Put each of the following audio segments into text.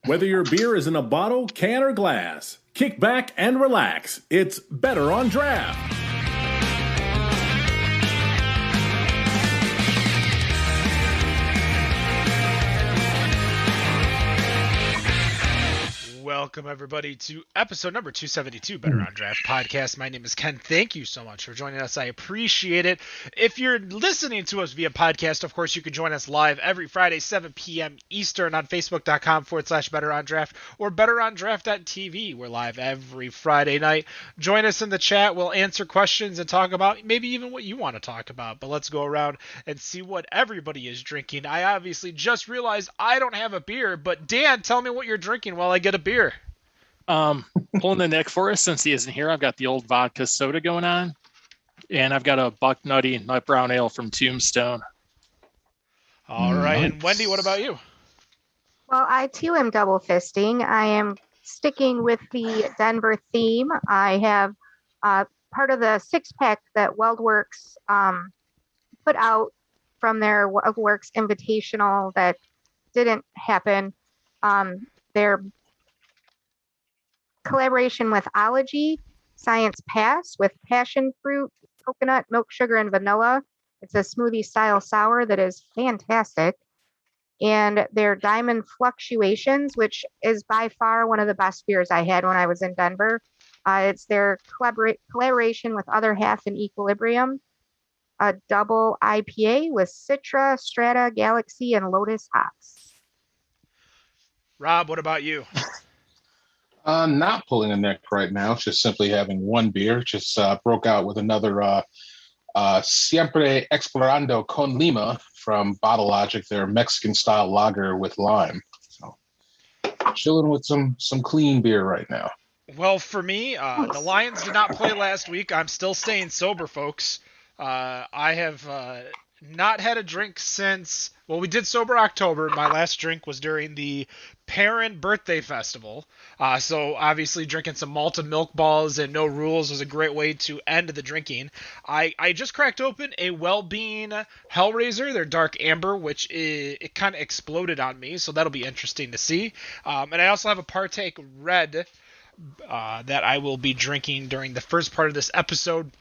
Whether your beer is in a bottle, can, or glass, kick back and relax. It's Better on Draft. Welcome, everybody, to episode number 272, Better on Draft Podcast. My name is Ken. Thank you so much for joining us. I appreciate it. If you're listening to us via podcast, of course, you can join us live every Friday, 7 p.m. Eastern on Facebook.com/Better on Draft or BetterOnDraft.tv. We're live every Friday night. Join us in the chat. We'll answer questions and talk about maybe even what you want to talk about. But let's go around and see what everybody is drinking. I obviously just realized I don't have a beer, but Dan, tell me what you're drinking while I get a beer. Pulling the neck for us since he isn't here. I've got the old vodka soda going on, and I've got a Buck Nutty Nut Brown Ale from Tombstone. All right, nice. And Wendy, what about you? Well, I too am double fisting. I am sticking with the Denver theme. I have part of the 6-pack that Weldworks put out from their Weldworks Invitational that didn't happen. Their collaboration with Ology, Science Pass with passion fruit, coconut, milk, sugar, and vanilla. It's a smoothie style sour that is fantastic. And their Diamond Fluctuations, which is by far one of the best beers I had when I was in Denver. It's their collaboration with Other Half and Equilibrium. A double IPA with Citra, Strata, Galaxy, and Lotus hops. Rob, what about you? Not pulling a neck right now, just simply having one beer. Just broke out with another Siempre Explorando con Lima from Bottle Logic, their Mexican-style lager with lime. So, chilling with some clean beer right now. Well, for me, the Lions did not play last week. I'm still staying sober, folks. I have not had a drink since... Well, we did Sober October. My last drink was during the Perrin Birthday Festival. So obviously drinking some malted milk balls and no rules was a great way to end the drinking. I just cracked open a Well-Being Hellraiser, their Dark Amber, which it kind of exploded on me. So that'll be interesting to see. And I also have a Partake Red that I will be drinking during the first part of this episode.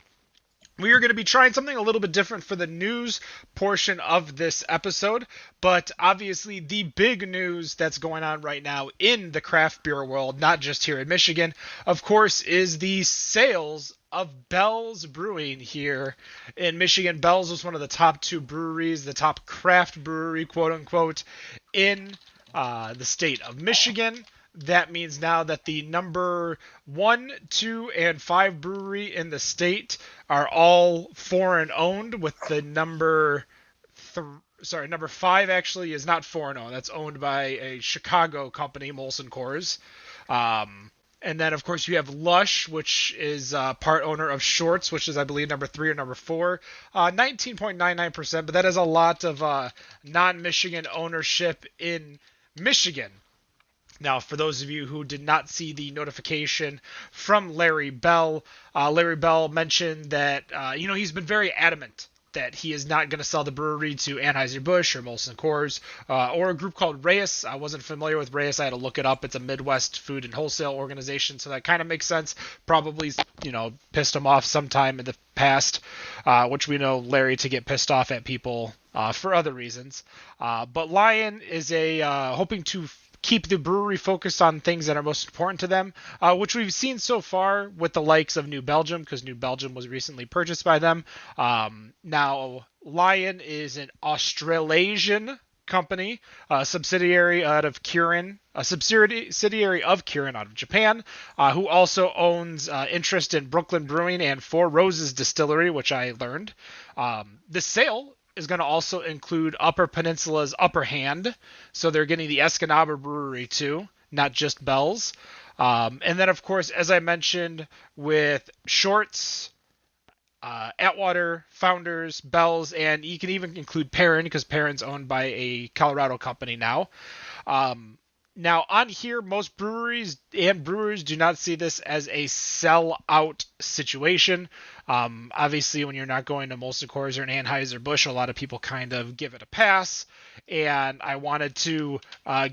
We are going to be trying something a little bit different for the news portion of this episode, but obviously the big news that's going on right now in the craft beer world, not just here in Michigan, of course, is the sales of Bell's Brewing here in Michigan. Bell's was one of the top 2 breweries, the top craft brewery, quote unquote, in the state of Michigan. That means now that the number 1, 2, and 5 brewery in the state are all foreign owned, with the number 5 actually is not foreign owned. That's owned by a Chicago company, Molson Coors. And then, of course, you have Lush, which is part owner of Shorts, which is, I believe, number 3 or number 4. 19.99%, but that is a lot of non-Michigan ownership in Michigan. Now, for those of you who did not see the notification from Larry Bell mentioned that, he's been very adamant that he is not going to sell the brewery to Anheuser-Busch or Molson Coors or a group called Reyes. I wasn't familiar with Reyes. I had to look it up. It's a Midwest food and wholesale organization, so that kind of makes sense. Probably, pissed him off sometime in the past, which we know Larry to get pissed off at people for other reasons. But Lion is hoping to keep the brewery focused on things that are most important to them, which we've seen so far with the likes of New Belgium, because New Belgium was recently purchased by them. Now, Lion is an Australasian company, a subsidiary of Kirin out of Japan, who also owns interest in Brooklyn Brewing and Four Roses Distillery, which I learned. The sale is going to also include Upper Peninsula's Upper Hand, so they're getting the Escanaba Brewery too, not just Bell's. And then, of course, as I mentioned, with Shorts, Atwater, Founders, Bell's, and you can even include Perrin, because Perrin's owned by a Colorado company now. Now, on here, most breweries and brewers do not see this as a sell-out situation. Obviously, when you're not going to Molson Coors or an Anheuser-Busch, a lot of people kind of give it a pass. And I wanted to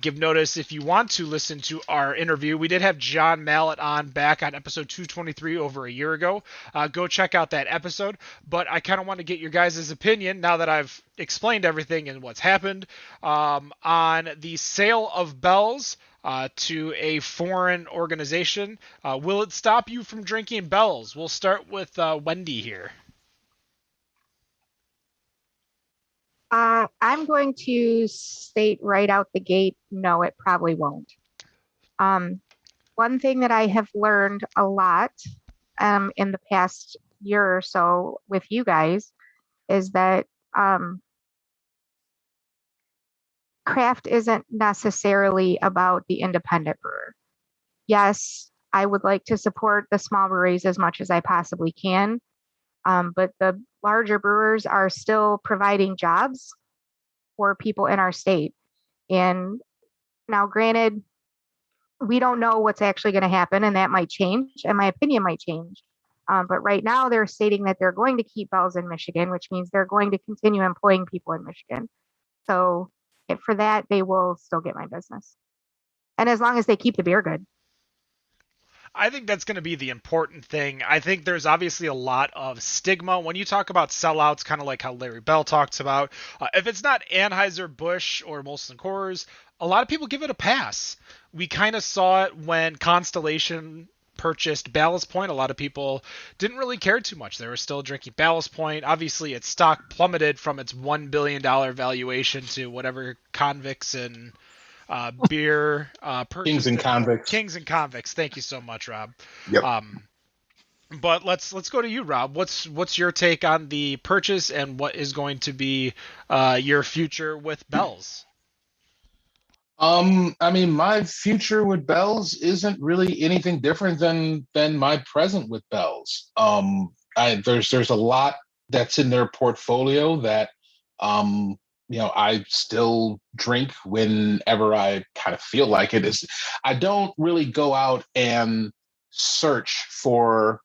give notice, if you want to listen to our interview, we did have John Mallett on back on episode 223 over a year ago. Go check out that episode. But I kind of want to get your guys' opinion, now that I've explained everything and what's happened, on the sale of Bell's to a foreign organization. Will it stop you from drinking Bell's? We'll start with Wendy here. I'm going to state right out the gate, no, it probably won't. One thing that I have learned a lot in the past year or so with you guys is that craft isn't necessarily about the independent brewer. Yes, I would like to support the small breweries as much as I possibly can, but the larger brewers are still providing jobs for people in our state. And now, granted, we don't know what's actually going to happen, and that might change, and my opinion might change. But right now, they're stating that they're going to keep Bell's in Michigan, which means they're going to continue employing people in Michigan. So for that, they will still get my business. And as long as they keep the beer good. I think that's going to be the important thing. I think there's obviously a lot of stigma when you talk about sellouts, kind of like how Larry Bell talks about. If it's not Anheuser-Busch or Molson Coors, a lot of people give it a pass. We kind of saw it when Constellation purchased Ballast Point. A lot of people didn't really care too much. They were still drinking Ballast Point. Obviously, its stock plummeted from its $1 billion valuation to whatever convicts and beer Kings and Convicts. Kings and Convicts. Thank you so much, Rob. Yep. But let's go to you, Rob. What's your take on the purchase, and what is going to be your future with Bell's? I mean, my future with Bell's isn't really anything different than my present with Bell's. There's a lot that's in their portfolio that I still drink whenever I kind of feel like it. I don't really go out and search for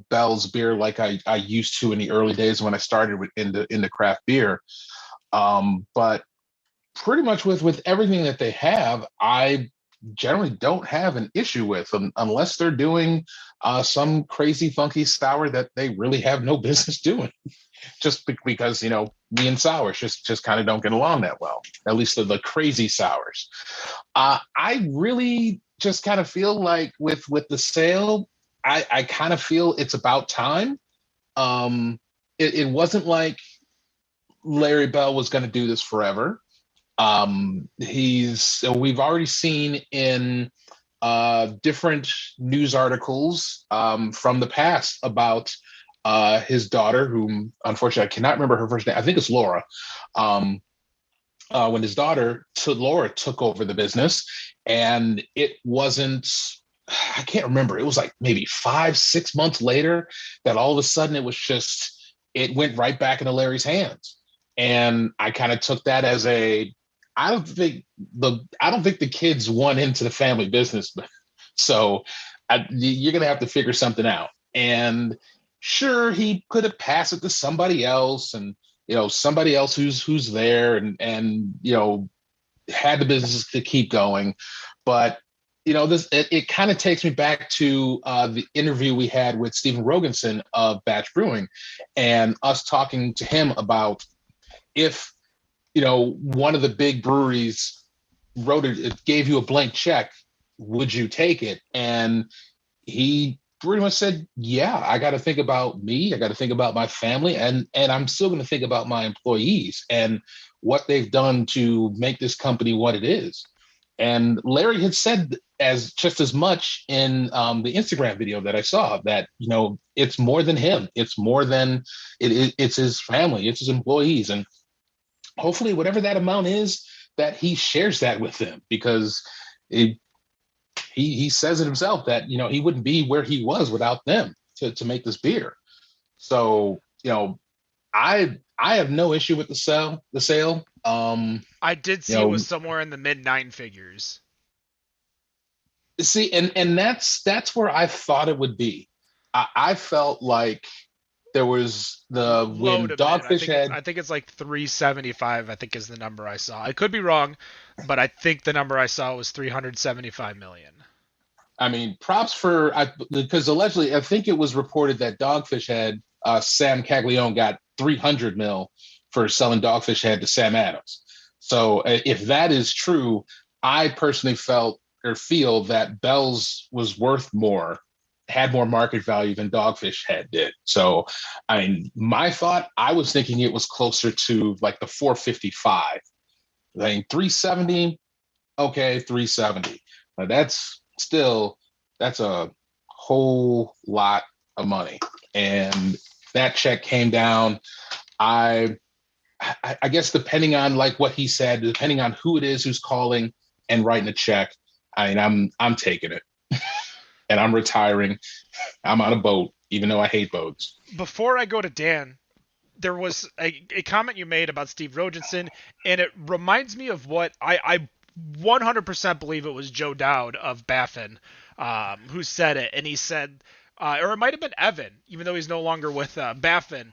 Bell's beer like I used to in the early days when I started into craft beer. But pretty much with everything that they have, I generally don't have an issue with them unless they're doing some crazy funky sour that they really have no business doing. Just because me and sours just kind of don't get along that well, at least the crazy sours. I really just kind of feel like with the sale, I kind of feel it's about time. It wasn't like Larry Bell was going to do this forever. We've already seen in different news articles from the past about his daughter, whom unfortunately I cannot remember her first name. I think it's Laura. When his daughter Laura took over the business, and it wasn't, I can't remember. It was like maybe 5-6 months later that all of a sudden it went right back into Larry's hands. And I kind of took that as I don't think the kids want into the family business, so you're gonna have to figure something out. And sure, he could have passed it to somebody else, and somebody else who's there and had the business to keep going. But it kind of takes me back to the interview we had with Stephen Rogenson of Batch Brewing, and us talking to him about if one of the big breweries gave you a blank check, would you take it? And he pretty much said, yeah, I got to think about me. I got to think about my family, and I'm still going to think about my employees and what they've done to make this company what it is. And Larry had said just as much in the Instagram video that I saw, that it's more than him. It's more than it's his family. It's his employees, and hopefully whatever that amount is, that he shares that with them, because he says it himself that he wouldn't be where he was without them to make this beer. So I have no issue with the sale. I did see it was somewhere in the mid 9 figures. See, and that's where I thought it would be. I felt like There was the Low when to mid. Dogfish had. I think it's like 375. I think is the number I saw. I could be wrong, but I think the number I saw was 375 million. I mean, props for because allegedly, I think it was reported that Dogfish Head, Sam Caglione got 300 mil for selling Dogfish Head to Sam Adams. So if that is true, I personally felt or feel that Bell's was worth more, had more market value than Dogfish Head did. So, I mean, my thought, I was thinking it was closer to like the 455. I mean, 370, okay, 370. But that's a whole lot of money. And that check came down. I guess depending on like what he said, depending on who it is who's calling and writing a check, I mean, I'm taking it. And I'm retiring. I'm on a boat, even though I hate boats. Before I go to Dan, there was a comment you made about Steve Rogenson, and it reminds me of what I 100% believe it was Joe Dowd of Baffin who said it, and he said, or it might have been Evan, even though he's no longer with Baffin.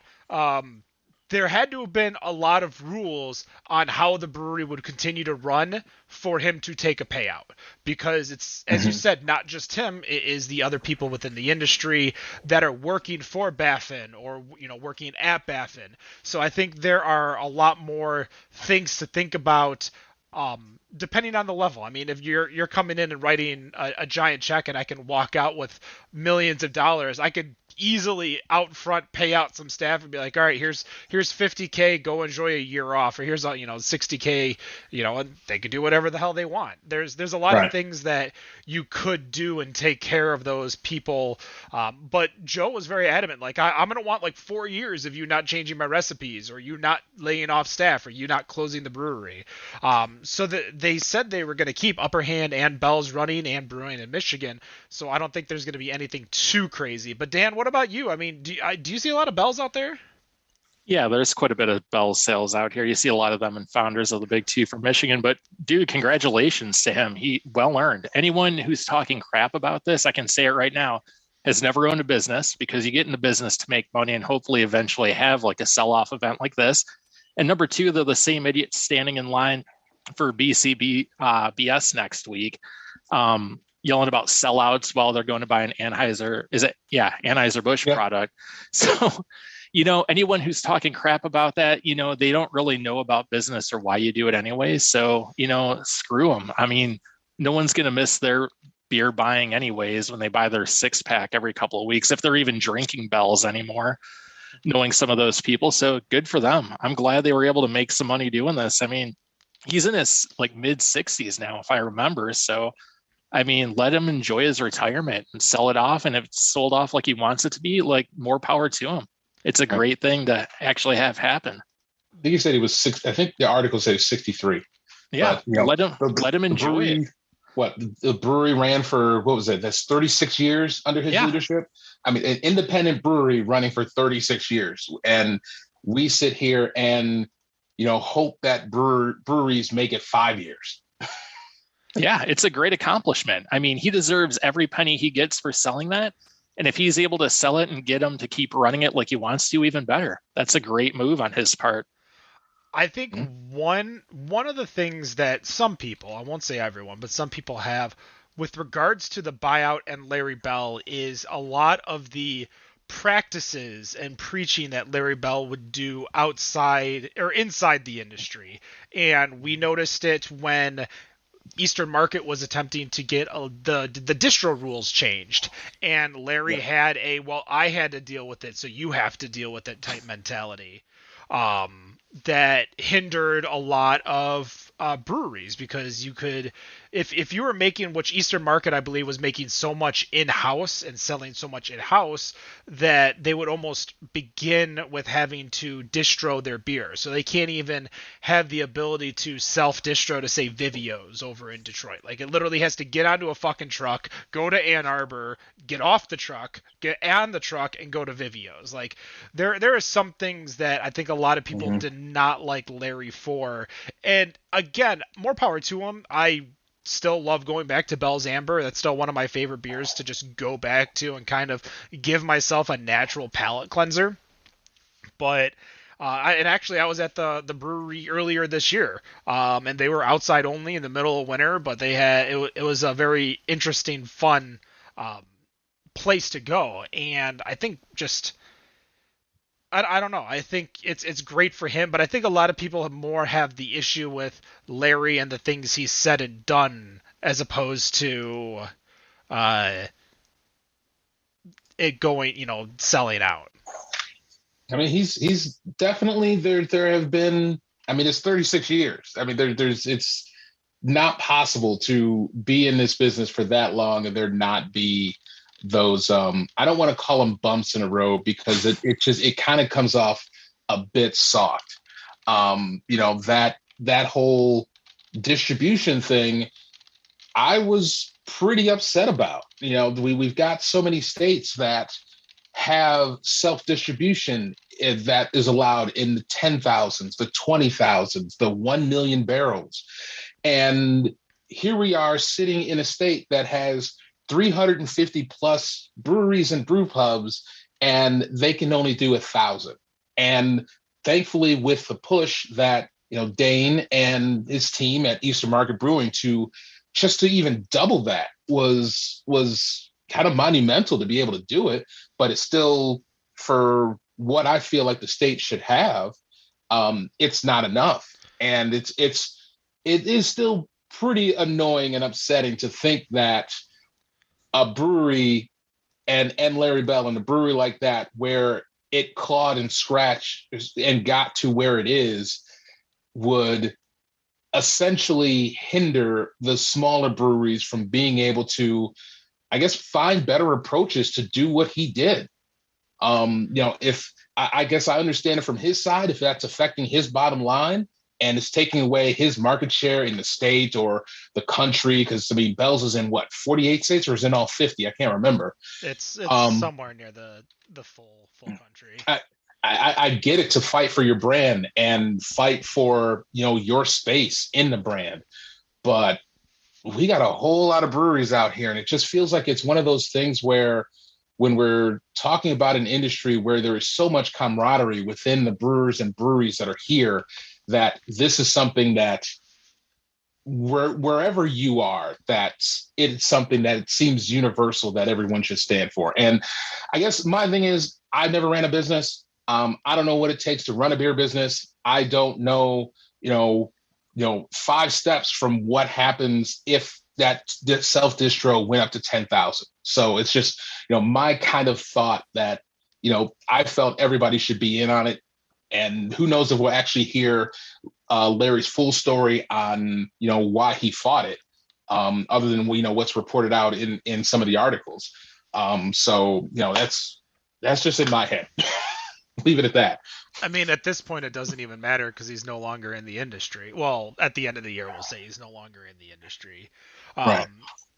There had to have been a lot of rules on how the brewery would continue to run for him to take a payout, because it's, as you said, not just him, it is the other people within the industry that are working for Baffin or, you know, working at Baffin. So I think there are a lot more things to think about, depending on the level. I mean, if you're coming in and writing a giant check and I can walk out with millions of dollars, I could easily out front pay out some staff and be like, all right, here's $50K, go enjoy a year off, or here's $60K, and they could do whatever the hell they want. There's a lot of things that you could do and take care of those people. But Joe was very adamant, like, I'm gonna want like 4 years of you not changing my recipes, or you not laying off staff, or you not closing the brewery. So that they said they were going to keep Upper Hand and Bell's running and brewing in Michigan. So I don't think there's going to be anything too crazy. But Dan, what about you? I mean, do you see a lot of Bell's out there? Yeah, there's quite a bit of Bell's sales out here. You see a lot of them in Founders of the Big Two from Michigan. But dude, congratulations to him. He well earned. Anyone who's talking crap about this, I can say it right now, has never owned a business, because you get into business to make money and hopefully eventually have like a sell-off event like this. And number two, they're the same idiots standing in line for BS next week, yelling about sellouts while they're going to buy an Anheuser-Busch product. So, anyone who's talking crap about that, they don't really know about business or why you do it anyway. So, screw them. I mean, no one's going to miss their beer buying anyways when they buy their 6-pack every couple of weeks, if they're even drinking Bell's anymore, knowing some of those people. So good for them. I'm glad they were able to make some money doing this. I mean, he's in his like mid 60s now, if I remember. So, I mean, let him enjoy his retirement and sell it off. And if it's sold off like he wants it to be, like, more power to him. It's a great thing to actually have happen. I think he said he was 6. I think the article said he's 63. Yeah, but, let him enjoy it. The brewery ran for, what was it? That's 36 years under his leadership. I mean, an independent brewery running for 36 years. And we sit here and, hope that breweries make it 5 years. Yeah, it's a great accomplishment. I mean, he deserves every penny he gets for selling that. And if he's able to sell it and get him to keep running it like he wants to, even better. That's a great move on his part. I think one of the things that some people, I won't say everyone, but some people have with regards to the buyout and Larry Bell is a lot of the practices and preaching that Larry Bell would do outside or inside the industry. And we noticed it when Eastern Market was attempting to get the distro rules changed, and Larry had I had to deal with it, so you have to deal with it type mentality that hindered a lot of breweries, because you could, if you were making, which Eastern Market I believe was making so much in-house and selling so much in-house that they would almost begin with having to distro their beer, so they can't even have the ability to self-distro to say Vivio's over in Detroit. Like, it literally has to get onto a fucking truck, go to Ann Arbor, get off the truck, get on the truck, and go to Vivio's. Like, there are some things that I think a lot of people did not like Larry for, and again, more power to him. I still love going back to Bell's Amber. That's still one of my favorite beers to just go back to and kind of give myself a natural palate cleanser. but I was at the brewery earlier this year, and they were outside only in the middle of winter, but they had it was a very interesting, fun place to go, and I think just I don't know. I think it's great for him, but I think a lot of people have the issue with Larry and the things he's said and done as opposed to it going, selling out. I mean, he's definitely there have been, I mean, it's 36 years. I mean, there's it's not possible to be in this business for that long and there not be those I don't want to call them bumps in a road, because it kind of comes off a bit soft. That whole distribution thing, I was pretty upset about. We've got so many states that have self-distribution that is allowed in the 10,000s, the 20,000s, the 1 million barrels. And here we are sitting in a state that has 350 plus breweries and brew pubs, and they can only do 1,000. And thankfully, with the push that Dane and his team at Eastern Market Brewing to even double that was kind of monumental to be able to do it. But it's still, for what I feel like the state should have, it's not enough, and it is still pretty annoying and upsetting to think that a brewery and Larry Bell and a brewery like that, where it clawed and scratched and got to where it is, would essentially hinder the smaller breweries from being able to, I guess, find better approaches to do what he did. If I guess I understand it from his side, if that's affecting his bottom line and it's taking away his market share in the state or the country, because I mean, Bell's is in what, 48 states, or is it in all 50? I can't remember. It's somewhere near the full country. I get it, to fight for your brand and fight for your space in the brand, but we got a whole lot of breweries out here, and it just feels like it's one of those things where, when we're talking about an industry where there is so much camaraderie within the brewers and breweries that are here, that this is something that wherever you are, that it's something that it seems universal that everyone should stand for. And I guess my thing is, I never ran a business. I don't know what it takes to run a beer business. I don't know, 5 steps from what happens if that self-distro went up to 10,000. So it's just, my kind of thought that, I felt everybody should be in on it. And who knows if we'll actually hear Larry's full story on, why he fought it, other than, what's reported out in some of the articles. So, that's just in my head. Leave it at that. I mean, at this point, it doesn't even matter because he's no longer in the industry. Well, at the end of the year, we'll say he's no longer in the industry. Right.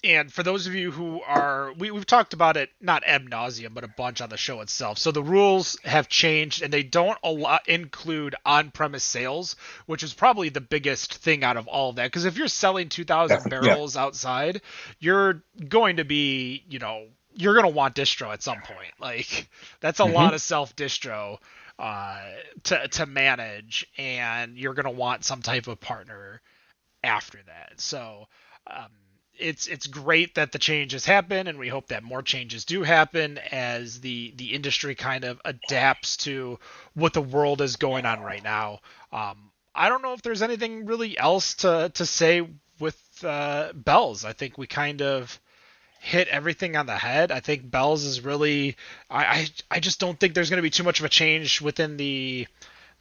And for those of you who are, we've talked about it, not ad nauseum, but a bunch on the show itself. So the rules have changed, and they don't include on-premise sales, which is probably the biggest thing out of all of that. Because if you're selling 2,000 barrels outside, you're going to be, you're going to want distro at some point. Like, that's a lot of self-distro to manage, and you're going to want some type of partner after that. So it's great that the changes happen, and we hope that more changes do happen as the industry kind of adapts to what the world is going on right now. I don't know if there's anything really else to say with Bell's. I think we kind of hit everything on the head. I think Bell's is really, I just don't think there's going to be too much of a change within the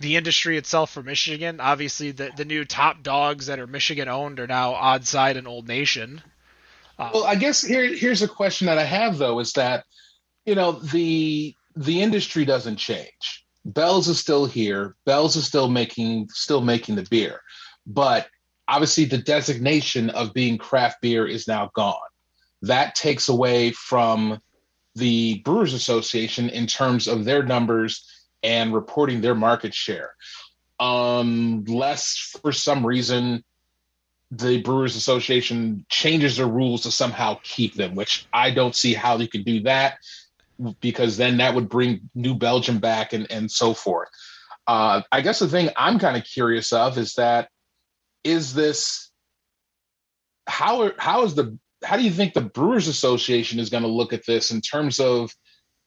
industry itself for Michigan. Obviously, the new top dogs that are Michigan owned are now Oddside and Old Nation. Well, I guess here's a question that I have, though, is that, the industry doesn't change. Bell's is still here. Bell's is still making the beer, but obviously the designation of being craft beer is now gone. That takes away from the Brewers Association in terms of their numbers and reporting their market share. Unless for some reason the Brewers Association changes their rules to somehow keep them, which I don't see how they could do that. because then that would bring New Belgium back and so forth. I guess the thing I'm kind of curious of is that is this how do you think the Brewers Association is going to look at this in terms of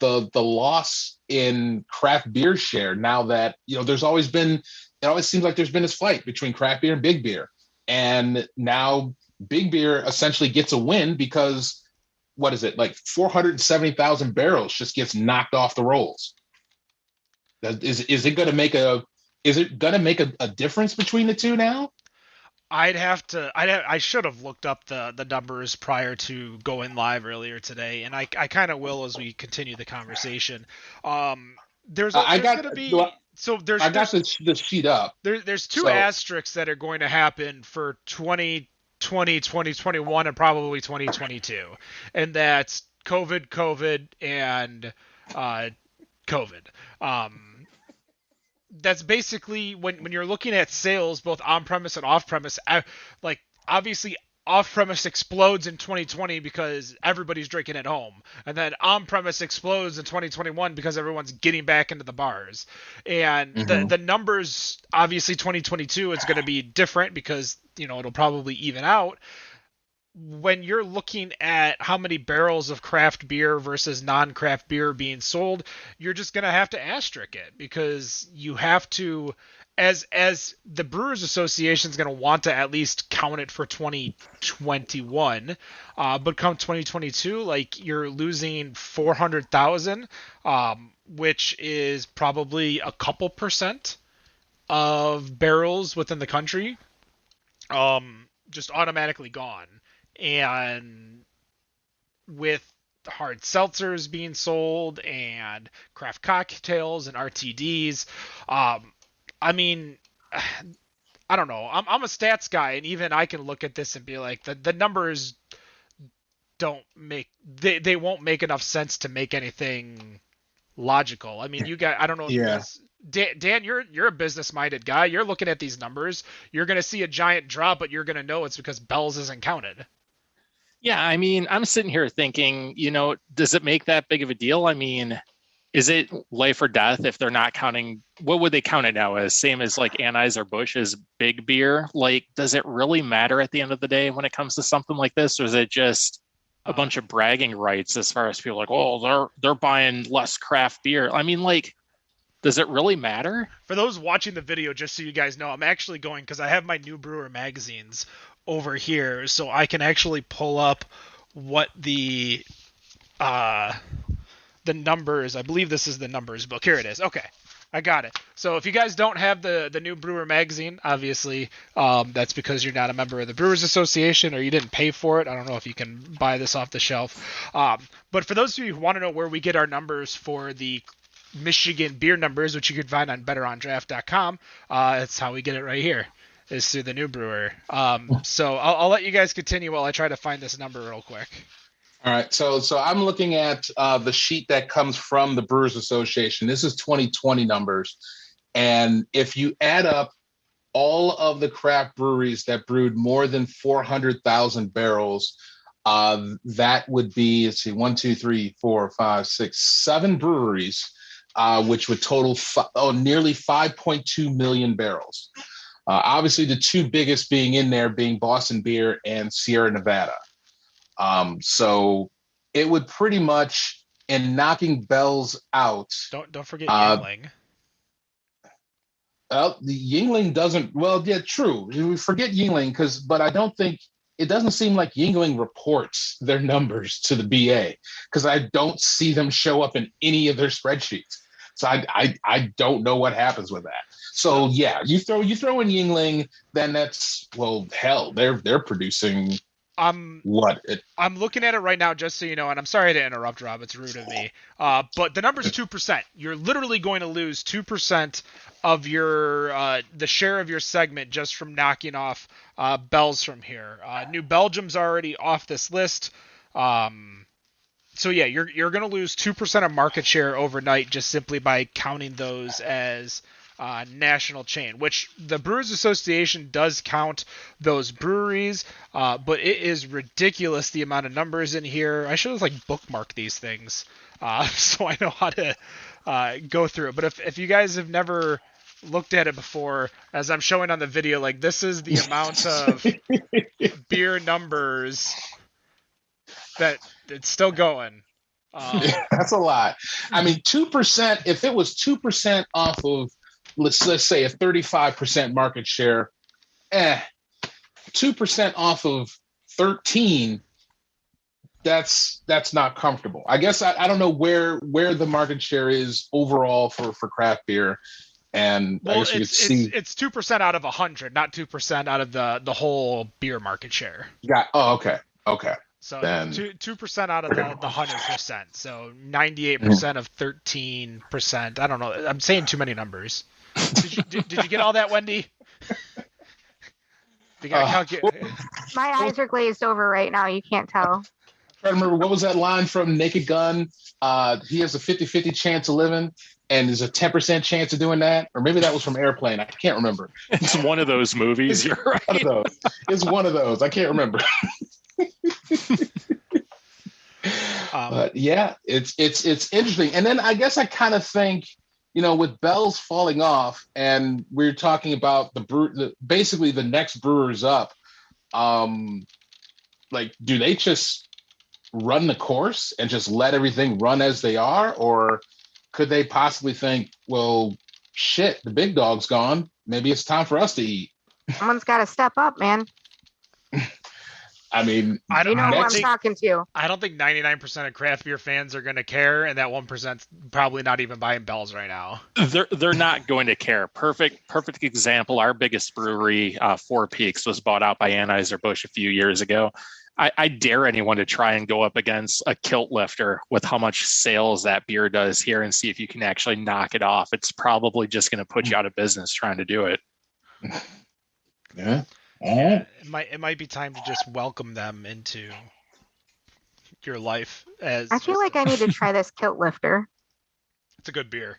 the loss in craft beer share now that it always seems like there's been this fight between craft beer and big beer, and now big beer essentially gets a win because what is it, like 470,000 barrels just gets knocked off the rolls. Is it going to make a difference between the two now? I should have looked up the numbers prior to going live earlier today, and I kind of will as we continue the conversation. There's going to be I got the sheet up. There's two asterisks that are going to happen for 2020, 2021, and probably 2022, and that's COVID, and COVID. That's basically when you're looking at sales, both on-premise and off-premise. Like obviously, off-premise explodes in 2020 because everybody's drinking at home, and then on-premise explodes in 2021 because everyone's getting back into the bars. And the numbers, obviously, 2022 is going to be different because it'll probably even out. When you're looking at how many barrels of craft beer versus non-craft beer being sold, you're just going to have to asterisk it because you have to, as the Brewers Association is going to want to at least count it for 2021, but come 2022, like you're losing 400,000, which is probably a couple percent of barrels within the country, just automatically gone. And with hard seltzers being sold and craft cocktails and RTDs, I mean, I don't know. I'm a stats guy, and even I can look at this and be like, the numbers they won't make enough sense to make anything logical. I mean, you guys, I don't know if you guys, Dan, you're a business-minded guy. You're looking at these numbers. You're going to see a giant drop, but you're going to know it's because Bell's isn't counted. Yeah, I mean, I'm sitting here thinking, does it make that big of a deal? I mean, is it life or death if they're not counting? What would they count it now as? Same as like Anheuser or Busch is big beer? Like, does it really matter at the end of the day when it comes to something like this? Or is it just a bunch of bragging rights as far as people like, oh, they're buying less craft beer? I mean, like, does it really matter? For those watching the video, just so you guys know, I'm actually going, because I have my New Brewer magazines over here, so I can actually pull up what the numbers. I believe this is the numbers book. Here it is. Okay, I got it. So if you guys don't have the New Brewer magazine, obviously that's because you're not a member of the Brewers Association or you didn't pay for it. I don't know if you can buy this off the shelf. But for those of you who want to know where we get our numbers for the Michigan beer numbers, which you can find on betterondraft.com, that's how we get it right here, is through the New Brewer. So I'll let you guys continue while I try to find this number real quick. All right, so I'm looking at the sheet that comes from the Brewers Association. This is 2020 numbers, and if you add up all of the craft breweries that brewed more than 400,000 barrels, that would be, let's see, 1, 2, 3, 4, 5, 6, 7 breweries, which would total nearly 5.2 million barrels. Obviously, the two biggest being in there being Boston Beer and Sierra Nevada. So it would pretty much, in knocking Bell's out. Don't forget Yuengling. Well, the Yuengling doesn't. Well, yeah, true. We forget Yuengling but I don't think it doesn't seem like Yuengling reports their numbers to the BA because I don't see them show up in any of their spreadsheets. So I don't know what happens with that. So yeah, you throw in Yuengling, then that's, well, hell, they're producing. I'm looking at it right now, just so you know, and I'm sorry to interrupt, Rob. It's rude of me. But the number's 2%. You're literally going to lose 2% of your the share of your segment just from knocking off Bell's from here. New Belgium's already off this list. So yeah, you're going to lose 2% of market share overnight just simply by counting those as national chain, which the Brewers Association does count those breweries, but it is ridiculous the amount of numbers in here. I should have bookmarked these things so I know how to go through it. But if you guys have never looked at it before, as I'm showing on the video, this is the amount of beer numbers that it's still going. That's a lot. I mean, 2%, if it was 2% off of, let's say a 35% market share, 2% off of 13, that's not comfortable. I guess I don't know where the market share is overall for craft beer. And well, I guess you could see it's 2% out of 100, not 2% out of the whole beer market share. Okay. So then 2% out of the 100%. So 98% of 13%. I don't know. I'm saying too many numbers. Did you get all that, Wendy? My eyes are glazed over right now. You can't tell. I remember, what was that line from Naked Gun? He has a 50-50 chance of living, and there's a 10% chance of doing that. Or maybe that was from Airplane. I can't remember. It's one of those movies. You're right. It's one of those. I can't remember. But yeah, it's interesting. And then I guess I kind of think, with Bell's falling off, and we're talking about basically the next brewers up, do they just run the course and just let everything run as they are? Or could they possibly think, well, shit, the big dog's gone, maybe it's time for us to eat? Someone's got to step up, man. I mean, I don't know who I'm talking to. I don't think 99% of craft beer fans are going to care, and that 1% probably not even buying Bell's right now. They're not going to care. Perfect example. Our biggest brewery, Four Peaks, was bought out by Anheuser-Busch a few years ago. I dare anyone to try and go up against a kilt lifter with how much sales that beer does here and see if you can actually knock it off. It's probably just going to put you out of business trying to do it. Yeah. Yeah, it might be time to just welcome them into your life. I feel like I need to try this kilt lifter. It's a good beer.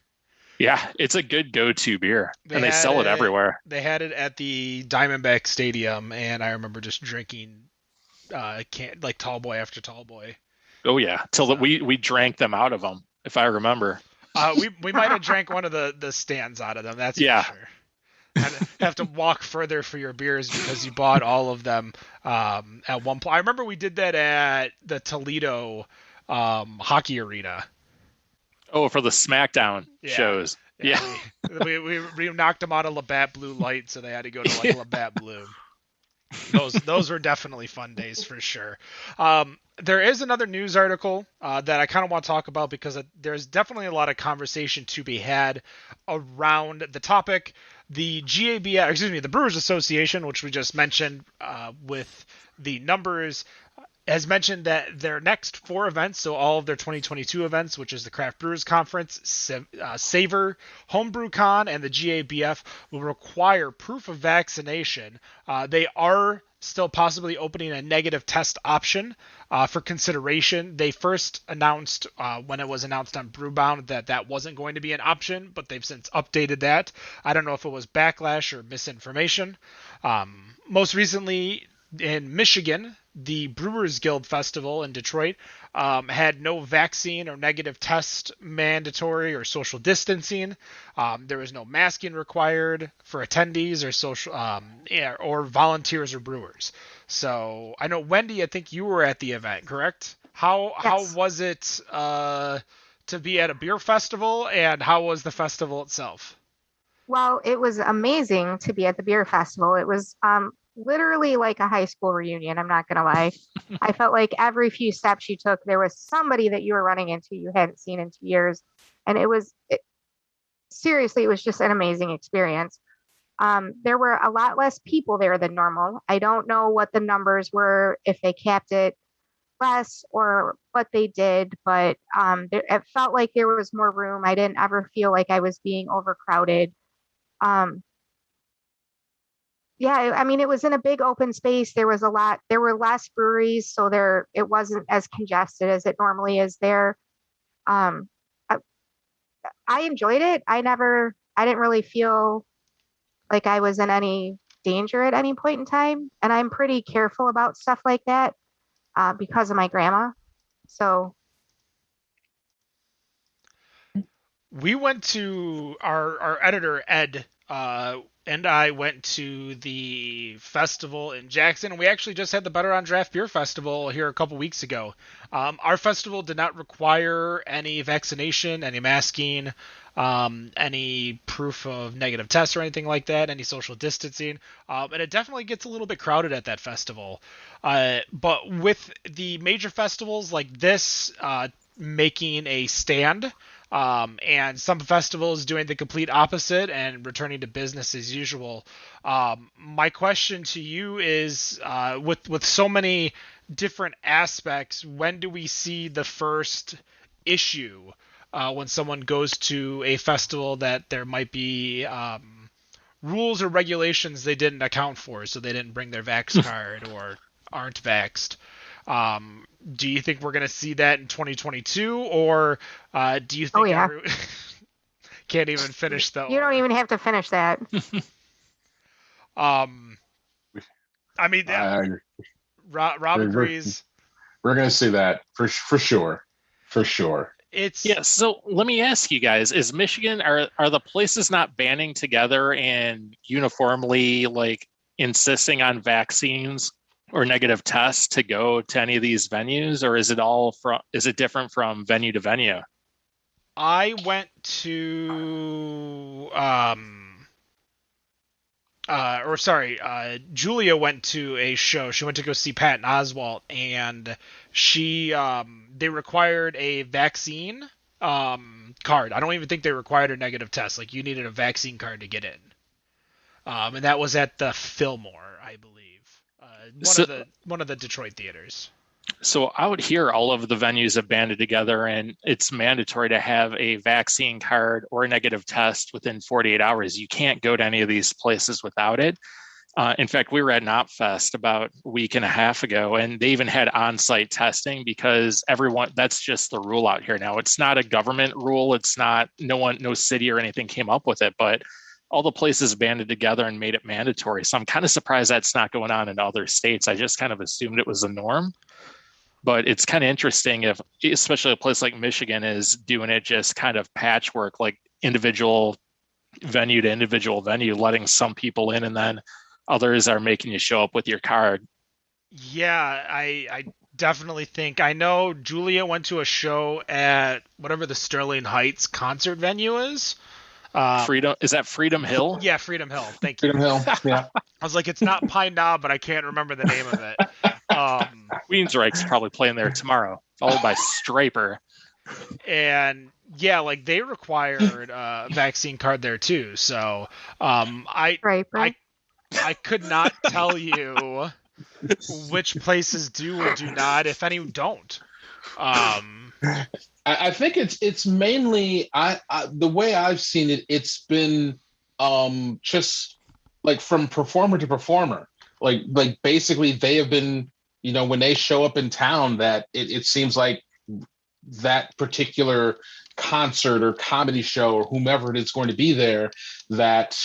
Yeah, it's a good go-to beer, and they sell it everywhere. They had it at the Diamondback Stadium, and I remember just drinking tall boy after tall boy. Oh yeah, till we drank them out of them, if I remember. We might have drank one of the stands out of them. That's for sure. And have to walk further for your beers because you bought all of them at one point. I remember we did that at the Toledo hockey arena. Oh, for the SmackDown shows. Yeah. We knocked them out of Labatt Blue Light, so they had to go to Labatt Blue. Those were definitely fun days for sure. There is another news article that I kind of want to talk about because there's definitely a lot of conversation to be had around the topic. The the Brewers Association, which we just mentioned with the numbers, has mentioned that their next 4 events, so all of their 2022 events, which is the Craft Brewers Conference, Savor, Homebrew Con, and the GABF, will require proof of vaccination. They are still possibly opening a negative test option for consideration. They first announced, when it was announced on Brewbound, that wasn't going to be an option, but they've since updated that. I don't know if it was backlash or misinformation. Most recently, in Michigan, the Brewers Guild Festival in Detroit had no vaccine or negative test mandatory or social distancing. There was no masking required for attendees or social or volunteers or brewers. So I know, Wendy, I think you were at the event, correct? How was it to be at a beer festival, and how was the festival itself? Well, it was amazing to be at the beer festival. It was literally like a high school reunion. I'm not going to lie. I felt like every few steps you took, there was somebody that you were running into you hadn't seen in 2 years. And seriously, it was just an amazing experience. There were a lot less people there than normal. I don't know what the numbers were, if they capped it less or what they did, but it felt like there was more room. I didn't ever feel like I was being overcrowded. Yeah, I mean, it was in a big open space. There were less breweries, so it wasn't as congested as it normally is there. I enjoyed it. I I didn't really feel like I was in any danger at any point in time. And I'm pretty careful about stuff like that because of my grandma. So, We went to our editor Ed and I went to the festival in Jackson. We actually just had the Better on Draft Beer Festival here a couple weeks ago. Our festival did not require any vaccination, any masking, any proof of negative tests or anything like that, any social distancing. And it definitely gets a little bit crowded at that festival. But with the major festivals like this making a stand, and some festivals doing the complete opposite and returning to business as usual. My question to you is, with so many different aspects, when do we see the first issue when someone goes to a festival that there might be rules or regulations they didn't account for, so they didn't bring their vax card or aren't vaxxed? Do you think we're going to see that in 2022, or do you think? Oh, yeah. Can't even finish the. You don't even have to finish that. I mean, Rob agrees. We're going to see that for sure. For sure. It's So let me ask you guys: is Michigan are the places not banding together and uniformly like insisting on vaccines or negative tests to go to any of these venues, or is it different from venue to venue? I went to Julia went to a show. She went to go see Patton Oswalt, and they required a vaccine card. I don't even think they required a negative test. Like, you needed a vaccine card to get in. And that was at the Fillmore, I believe. One of the Detroit theaters. So out here, all of the venues have banded together, and it's mandatory to have a vaccine card or a negative test within 48 hours. You can't go to any of these places without it. In fact, we were at NOPFest about a week and a half ago, and they even had on-site testing because that's just the rule out here now. It's not a government rule. It's not, no city or anything came up with it, but all the places banded together and made it mandatory. So I'm kind of surprised that's not going on in other states. I just kind of assumed it was the norm. But it's kind of interesting if, especially a place like Michigan is doing it just kind of patchwork, like individual venue to individual venue, letting some people in and then others are making you show up with your card. Yeah, I definitely think. I know Julia went to a show at whatever the Sterling Heights concert venue is. Freedom, is that Freedom Hill? Yeah, Freedom Hill. Thank you. Freedom Hill. Yeah. I was like, it's not Pine Knob, but I can't remember the name of it. Queensryche's probably playing there tomorrow, followed by Striper. And yeah, like they required a vaccine card there too. So I could not tell you which places do or do not, if any don't. I think it's mainly the way I've seen it. It's been just like from performer to performer. Like basically they have been, when they show up in town, that it seems like that particular concert or comedy show or whomever it is going to be there, that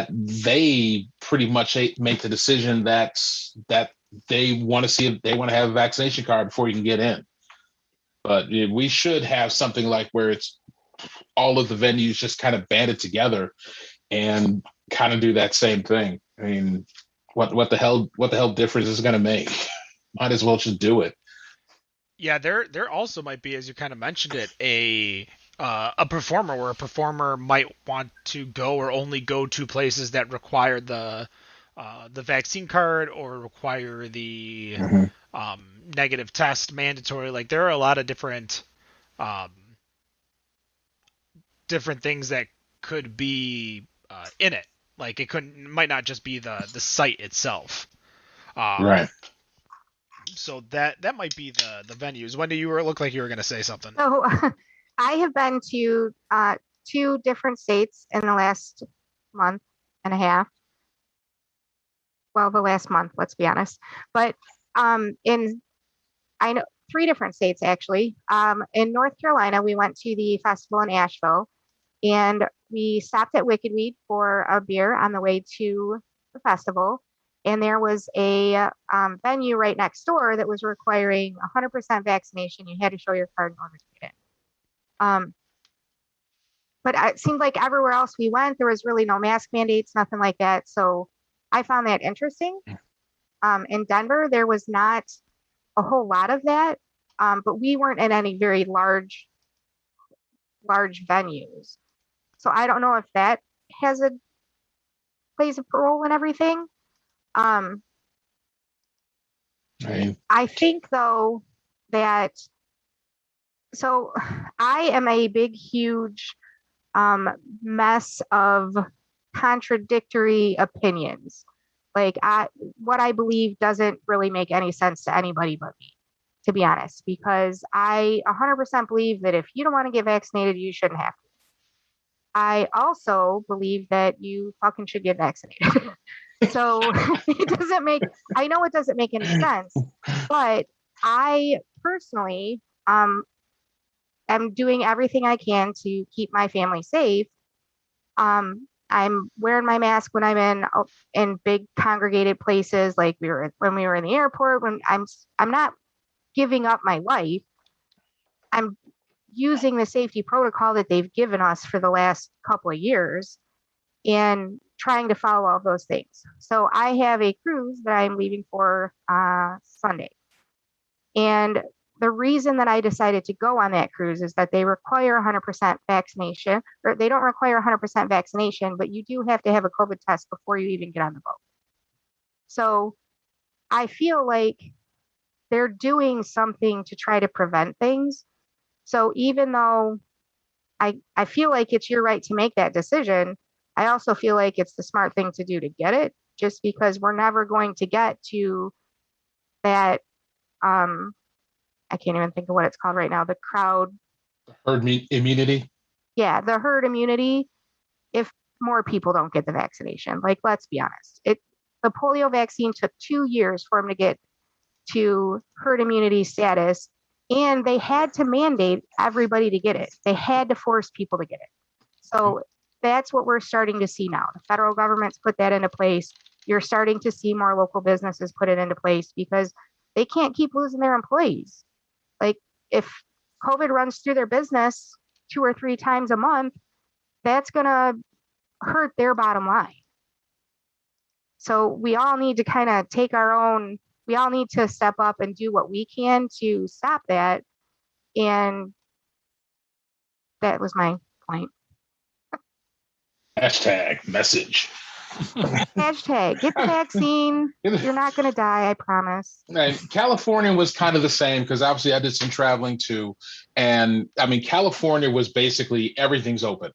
they pretty much make the decision that they want to see if they want to have a vaccination card before you can get in. But we should have something like where it's all of the venues just kind of banded together and kind of do that same thing. I mean, what the hell difference is it going to make? Might as well just do it. Yeah, there also might be, as you kind of mentioned it, a performer where a performer might want to go or only go to places that require the vaccine card or require the negative test mandatory. Like there are a lot of different things that could be in it. Like it might not just be the site itself. Right. So that might be the venues. Wendy, you look like you were going to say something. So I have been to 2 different states in the last month and a half. Well, the last month, let's be honest. But I know 3 different states actually. In North Carolina, we went to the festival in Asheville, and we stopped at Wicked Weed for a beer on the way to the festival, and there was a venue right next door that was requiring 100% vaccination. You had to show your card in order to get in. But it seemed like everywhere else we went, there was really no mask mandates, nothing like that. So I found that interesting. In Denver, there was not a whole lot of that, but we weren't in any very large venues. So I don't know if that plays a role in everything. I think though that, so I am a big, huge mess of contradictory opinions. Like what I believe doesn't really make any sense to anybody but me, to be honest, because I 100% believe that if you don't want to get vaccinated, you shouldn't have to. I also believe that you fucking should get vaccinated. So I know it doesn't make any sense, but I personally am doing everything I can to keep my family safe. I'm wearing my mask when I'm in big congregated places, like when we were in the airport. When I'm not giving up my life. I'm using the safety protocol that they've given us for the last couple of years and trying to follow all those things. So I have a cruise that I'm leaving for Sunday. And the reason that I decided to go on that cruise is that they require 100% vaccination, or they don't require 100% vaccination, but you do have to have a COVID test before you even get on the boat. So I feel like they're doing something to try to prevent things. So even though I feel like it's your right to make that decision, I also feel like it's the smart thing to do to get it, just because we're never going to get to that. I can't even think of what it's called right now. The herd immunity. Yeah, the herd immunity. If more people don't get the vaccination, like, let's be honest, the polio vaccine took 2 years for them to get to herd immunity status. And they had to mandate everybody to get it. They had to force people to get it. So that's what we're starting to see now. The federal government's put that into place. You're starting to see more local businesses put it into place because they can't keep losing their employees. Like, if COVID runs through their business 2 or 3 times a month, that's going to hurt their bottom line. So we all need to kind of we all need to step up and do what we can to stop that. And that was my point. Hashtag message. Hashtag get the vaccine. You're not going to die, I promise. And California was kind of the same, because obviously I did some traveling too. And I mean, California was basically everything's open.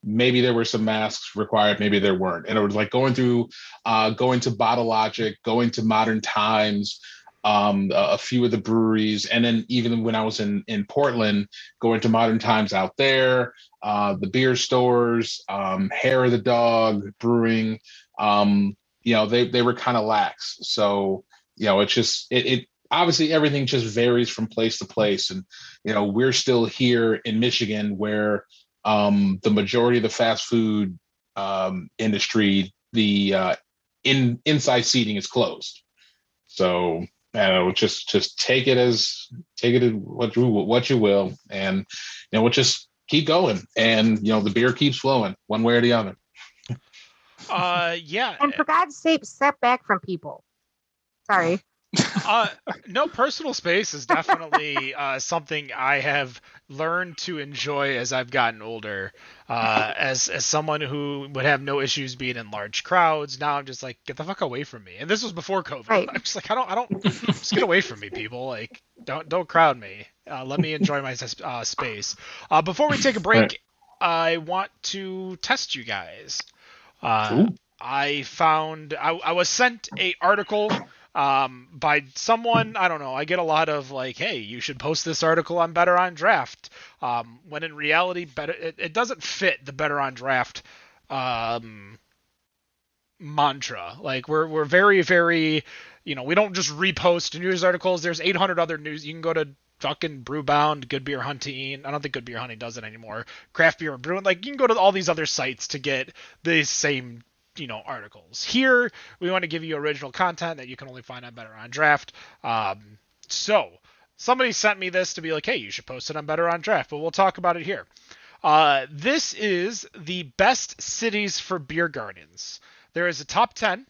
Maybe there were some masks required, maybe there weren't. And it was like going to Bottle Logic, going to Modern Times, a few of the breweries. And then even when I was in Portland, going to Modern Times out there, the beer stores, Hair of the Dog Brewing, they were kind of lax. So, it's just, it obviously everything just varies from place to place. And, we're still here in Michigan where the majority of the fast food industry, the inside seating is closed. So just take it as what you will, and we'll just keep going, and the beer keeps flowing one way or the other. Yeah. And for God's sake, step back from people. Sorry. No, personal space is definitely something I have learned to enjoy as I've gotten older. As someone who would have no issues being in large crowds, now I'm just like, get the fuck away from me. And this was before COVID. Right. I'm just like, I don't, just get away from me, people. Like, don't crowd me. Let me enjoy my space. Before we take a break, right, I want to test you guys. I found I was sent a article by someone, I don't know, I get a lot of like, hey, you should post this article on Better on Draft, when in reality it doesn't fit the Better on Draft mantra. Like we're very, very, we don't just repost news articles. There's 800 other news. You can go to fucking Brewbound, Good Beer Hunting. I don't think Good Beer Hunting does it anymore. Craft Beer and Brewing. Like you can go to all these other sites to get the same, articles. Here, we want to give you original content that you can only find on Better on Draft. So somebody sent me this to be like, hey, you should post it on Better on Draft, but we'll talk about it here. This is the best cities for beer gardens. There is a top 10.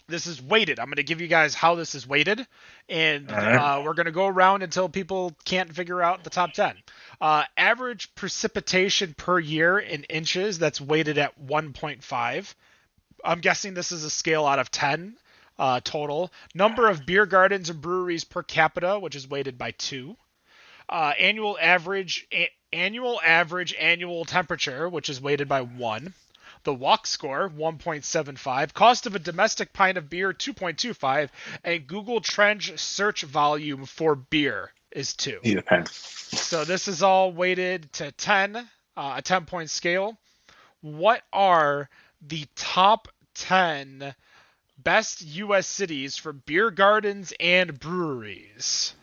This is weighted. I'm going to give you guys how this is weighted, and we're going to go around until people can't figure out the top 10. Average precipitation per year in inches, that's weighted at 1.5. I'm guessing this is a scale out of 10 total. Number of beer gardens and breweries per capita, which is weighted by 2. Annual average annual temperature, which is weighted by 1. The walk score, 1.75. Cost of a domestic pint of beer, 2.25. And Google Trend search volume for beer is 2. So this is all weighted to 10, a 10-point scale. What are the top 10 best U.S. cities for beer gardens and breweries?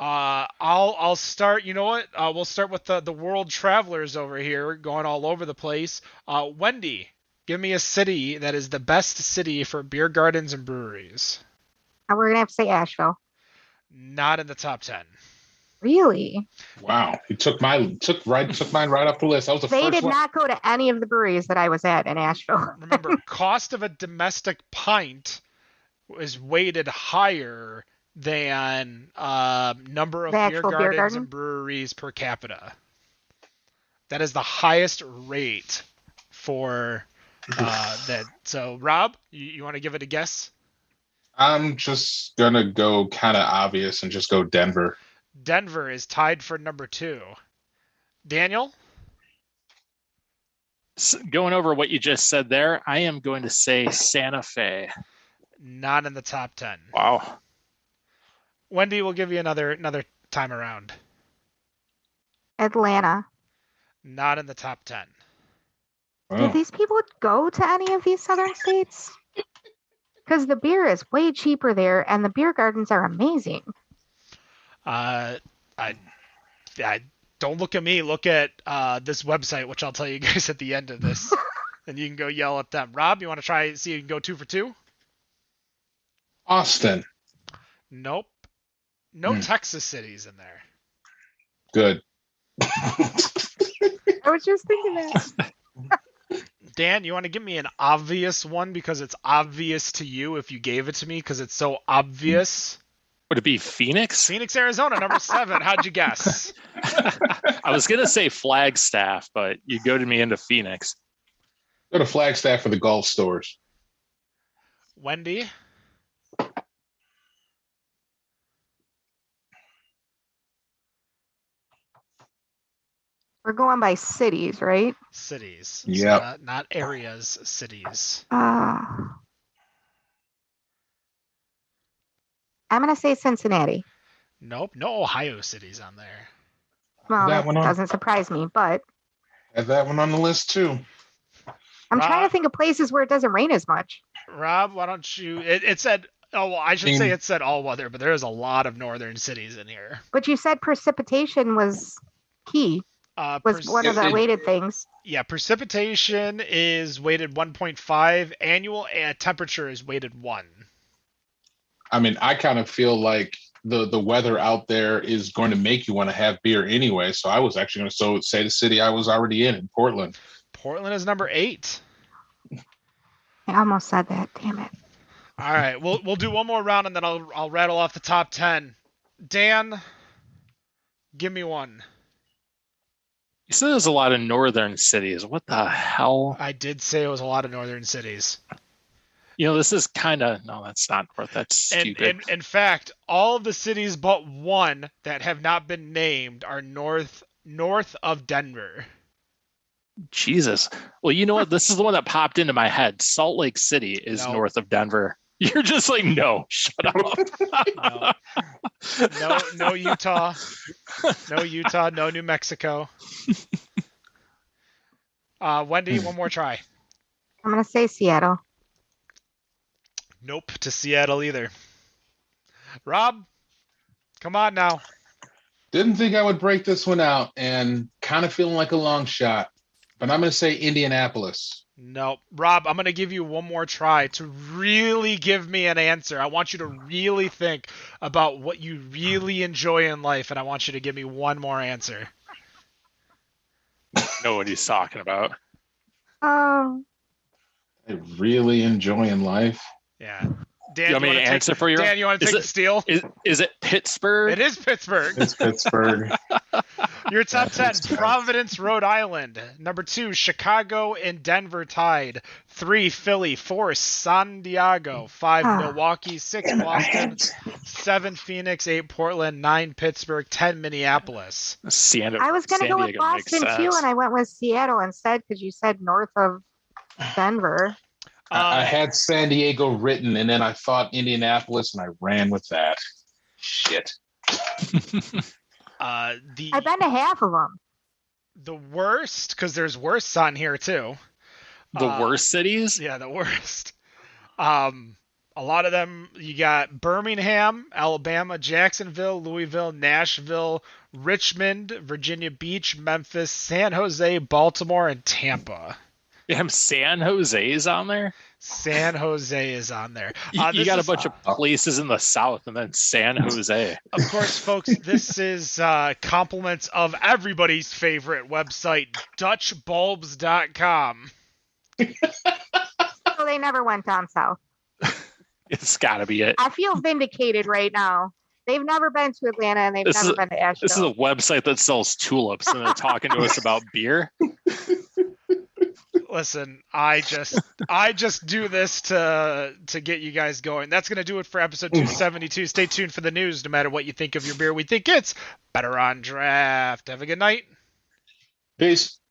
I'll start. You know what? We'll start with the world travelers over here, going all over the place. Wendy, give me a city that is the best city for beer gardens and breweries. We're gonna have to say Asheville. Not in the top 10. Really? Wow, he took mine right off the list. That was the They first did one. not go to any of the breweries that I was at in Asheville. Remember, cost of a domestic pint is weighted higher than number of beer gardens and breweries per capita. That is the highest rate for that. So, Rob, you want to give it a guess? I'm just gonna go kind of obvious and just go Denver. Denver is tied for number 2. Daniel? Going over what you just said there, I am going to say Santa Fe. Not in the top 10. Wow. Wendy, will give you another time around. Atlanta. Not in the top 10. Do these people go to any of these southern states? Because the beer is way cheaper there, and the beer gardens are amazing. I don't look at me. Look at this website, which I'll tell you guys at the end of this, and you can go yell at them. Rob, you want to try see if you can go 2 for 2? Austin. Nope. No Texas cities in there. Good. I was just thinking that. Dan, you want to give me an obvious one because it's obvious to you if you gave it to me because it's so obvious? Would it be Phoenix? Phoenix, Arizona, number 7. How'd you guess? I was going to say Flagstaff, but you goaded me into Phoenix. Go to Flagstaff for the golf stores. Wendy? We're going by cities, right? Cities. Yeah. So not areas, cities. I'm going to say Cincinnati. Nope. No Ohio cities on there. Well, That one on- doesn't surprise me, but Have that one on the list too. I'm trying to Rob? think of places where it doesn't rain as much. Rob, why don't you... It said... Oh, well, I should say it said all weather, but there is a lot of northern cities in here. But you said precipitation was key. Was one of the weighted things. Yeah, precipitation is weighted 1.5. Annual temperature is weighted 1. I mean, I kind of feel like the weather out there is going to make you want to have beer anyway. So I was actually going to say the city I was already in Portland. Portland is number 8. I almost said that. Damn it. All right, we'll do one more round and then I'll rattle off the top 10. Dan, give me one. You said there's a lot of northern cities. What the hell? I did say it was a lot of northern cities. This is kind of... No, that's not worth. That's stupid. And in fact, all of the cities but one that have not been named are north of Denver. Jesus. Well, you know what? This is the one that popped into my head. Salt Lake City is north of Denver. You're just like, no, shut up. No Utah. No Utah. No New Mexico. Wendy, one more try. I'm going to say Seattle. Nope, to Seattle either. Rob, come on now. Didn't think I would break this one out, and kind of feeling like a long shot. But I'm going to say Indianapolis. Nope. Rob, I'm going to give you one more try to really give me an answer. I want you to really think about what you really enjoy in life, and I want you to give me one more answer. I know what he's talking about. Oh, I really enjoy in life. Yeah. Dan, You want me to answer for you? Dan, you want to take the steal? Is it Pittsburgh? It is Pittsburgh. It's Pittsburgh. Your top 10, That's right. Providence, Rhode Island. Number 2, Chicago and Denver tied. 3, Philly. 4, San Diego. 5, Milwaukee. 6, Boston. 7, Phoenix. 8, Portland. 9, Pittsburgh. 10, Minneapolis. I was going to go with Boston too, and I went with Seattle instead because you said north of Denver. I had San Diego written, and then I thought Indianapolis, and I ran with that. Shit. I've been to half of them. The worst, because there's worse on here too. The worst cities? Yeah, the worst. A lot of them, you got Birmingham, Alabama, Jacksonville, Louisville, Nashville, Richmond, Virginia Beach, Memphis, San Jose, Baltimore, and Tampa. Damn, San Jose's on there? San Jose is on there. You got a bunch of places in the South and then San Jose. Of course, folks, this is compliments of everybody's favorite website, DutchBulbs.com. So they never went down south. It's got to be it. I feel vindicated right now. They've never been to Atlanta and they've never been to Asheville. This is a website that sells tulips and they're talking to us about beer. Listen, I just do this to get you guys going. That's going to do it for episode 272. Stay tuned for the news. No matter what you think of your beer, we think it's better on draft. Have a good night. Peace.